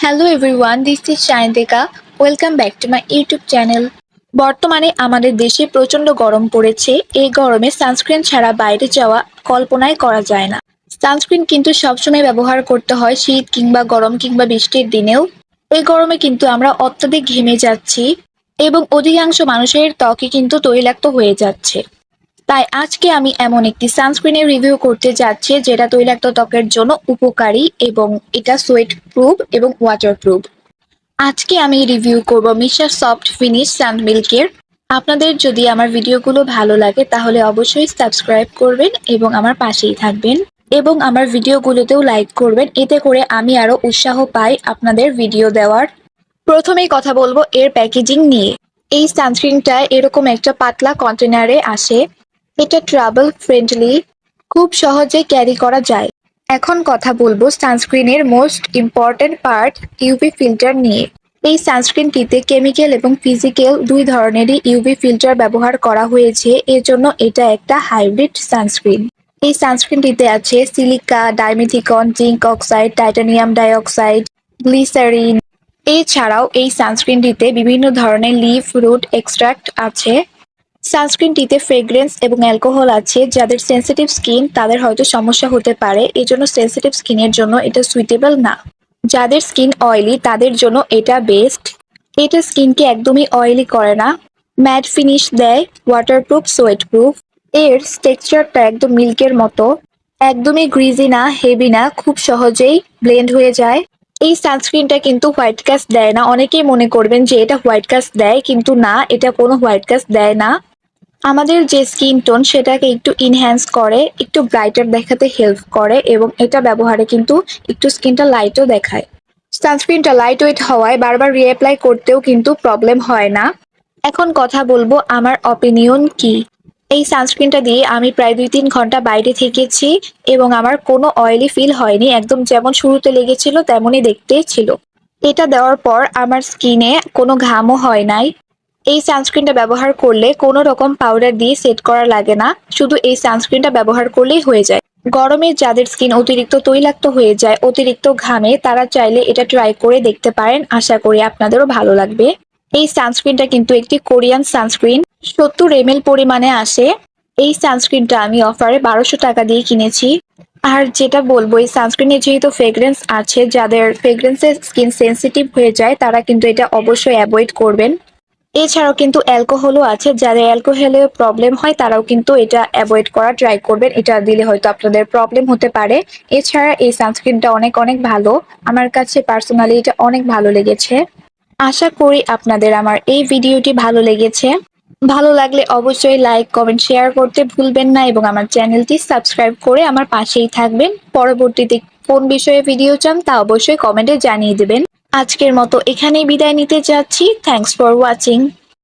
Hello everyone, this is Shayantika. Welcome back to my YouTube channel. বর্তমানে আমাদের দেশে প্রচণ্ড গরম পড়েছে। এই গরমে সানস্ক্রিন ছাড়া বাইরে যাওয়া কল্পনাই করা যায় না। সানস্ক্রিন কিন্তু সবসময় ব্যবহার করতে হয়, শীত কিংবা গরম কিংবা বৃষ্টির দিনেও। এই গরমে কিন্তু আমরা অত্যধিক ঘেমে যাচ্ছি এবং অধিকাংশ মানুষের ত্বকে কিন্তু তৈলাক্ত হয়ে যাচ্ছে। তাই আজকে আমি এমন একটি সানস্ক্রিনের রিভিউ করতে যাচ্ছি যেটা তৈলাক্ত ত্বকের জন্য উপকারী এবং এটা সোয়েট প্রুফ এবং ওয়াটার প্রুফ। আজকে আমি রিভিউ করব মিশা সফট ফিনিশ সান মিল্কের। আপনাদের যদি আমার ভিডিওগুলো ভালো লাগে তাহলে অবশ্যই সাবস্ক্রাইব করবেন এবং আমার পাশেই থাকবেন এবং আমার ভিডিওগুলোতেও লাইক করবেন, এতে করে আমি আরো উৎসাহ পাই আপনাদের ভিডিও দেওয়ার। প্রথমেই কথা বলবো এর প্যাকেজিং নিয়ে। এই সানস্ক্রিনটা এরকম একটা পাতলা কন্টেনারে আসে। এটা ট্রাভেল ফ্রেন্ডলি, খুব সহজে ক্যারি করা যায়। এখন কথা বলবো সানস্ক্রিনের most important part UV filter নিয়ে। এই সানস্ক্রিনটিতে কেমিক্যাল এবং ফিজিক্যাল দুই ধরনেরই ইউভি ফিল্টার ব্যবহার করা হয়েছে, এজন্য এটা একটা হাইব্রিড সানস্ক্রিন। এই সানস্ক্রিনটিতে আছে silica, dimethicone, zinc oxide, titanium dioxide, glycerin. এছাড়াও এই সানস্ক্রিনটিতে বিভিন্ন ধরনের লিফ রুট এক্সট্রাক্ট আছে। সানস্ক্রিনটিতে ফ্রেগ্রেন্স এবং অ্যালকোহল আছে। যাদের সেনসিটিভ স্কিন তাদের হয়তো সমস্যা হতে পারে, এজন্য সেনসিটিভ স্কিনের জন্য এটা সুইটেবল না। যাদের স্কিন অয়েলি তাদের জন্য এটা বেস্ট। এটা স্কিনকে একদমই অয়েলি করে না, ম্যাট ফিনিশ দেয়, ওয়াটারপ্রুফ, সোয়েট প্রুফ। এর টেক্সচারটা একদম মিল্কের মতো, একদমই গ্রিজি না, হেভি না, খুব সহজেই ব্লেন্ড হয়ে যায়। এই সানস্ক্রিনটা কিন্তু হোয়াইট কাস্ট দেয় না। অনেকেই মনে করবেন যে এটা হোয়াইট কাস্ট দেয়, কিন্তু না, এটা কোনো হোয়াইট কাস্ট দেয় না। আমাদের যে স্কিন টোন সেটাকে একটু ইনহ্যান্স করে, একটু ব্রাইটার দেখাতে হেল্প করে এবং এটা ব্যবহারে কিন্তু একটু স্কিনটা লাইটও দেখায়। সানস্ক্রিনটা লাইট ওয়েট হওয়ায় বারবার রিঅ্যাপ্লাই করতেও কিন্তু প্রবলেম হয় না। এখন কথা বলবো আমার অপিনিয়ন কি। এই সানস্ক্রিনটা দিয়ে আমি প্রায় 2-3 ঘন্টা বাইরে থেকেছি এবং আমার কোনো অয়েলি ফিল হয়নি, একদম যেমন শুরুতে লেগেছিল তেমনই দেখতে ছিল। এটা দেওয়ার পর আমার স্কিনে কোনো ঘামও হয় নাই। এই সানস্ক্রিনটা ব্যবহার করলে কোনো রকম পাউডার দিয়ে সেট করা লাগে না, শুধু এই সানস্ক্রিনটা ব্যবহার করলেই হয়ে যায়। গরমে যাদের স্কিন অতিরিক্ত তৈলাক্ত হয়ে যায়, অতিরিক্ত ঘামে, তারা চাইলে এটা ট্রাই করে দেখতে পারেন। আশা করি আপনাদেরও ভালো লাগবে। এই সানস্ক্রিনটা কিন্তু একটি কোরিয়ান সানস্ক্রিন, 70 ml পরিমাণে আসে। এই সানস্ক্রিনটা আমি অফারে 1200 টাকা দিয়ে কিনেছি। আর যেটা বলবো, এই সানস্ক্রিনে যেহেতু ফ্রেগ্রেন্স আছে, যাদের ফ্রেগ্রেন্সে স্কিন সেনসিটিভ হয়ে যায় তারা কিন্তু এটা অবশ্যই অ্যাভয়েড করবেন। এছাড়াও কিন্তু অ্যালকোহলও আছে, যাদের অ্যালকোহলে প্রবলেম হয় তারাও কিন্তু এটা অ্যাভয়েড করা ট্রাই করবেন, এটা দিলে হয়তো আপনাদের প্রবলেম হতে পারে। এছাড়া এই সানস্ক্রিনটা অনেক অনেক ভালো, আমার কাছে পার্সোনালি এটা অনেক ভালো লেগেছে। আশা করি আপনাদের আমার এই ভিডিওটি ভালো লেগেছে। ভালো লাগলে অবশ্যই লাইক, কমেন্ট, শেয়ার করতে ভুলবেন না এবং আমার চ্যানেলটি সাবস্ক্রাইব করে আমার পাশেই থাকবেন। পরবর্তীতে কোন বিষয়ে ভিডিও চান তা অবশ্যই কমেন্টে জানিয়ে দেবেন। আজকের মতো এখানেই বিদায় নিতে যাচ্ছি। Thanks for watching.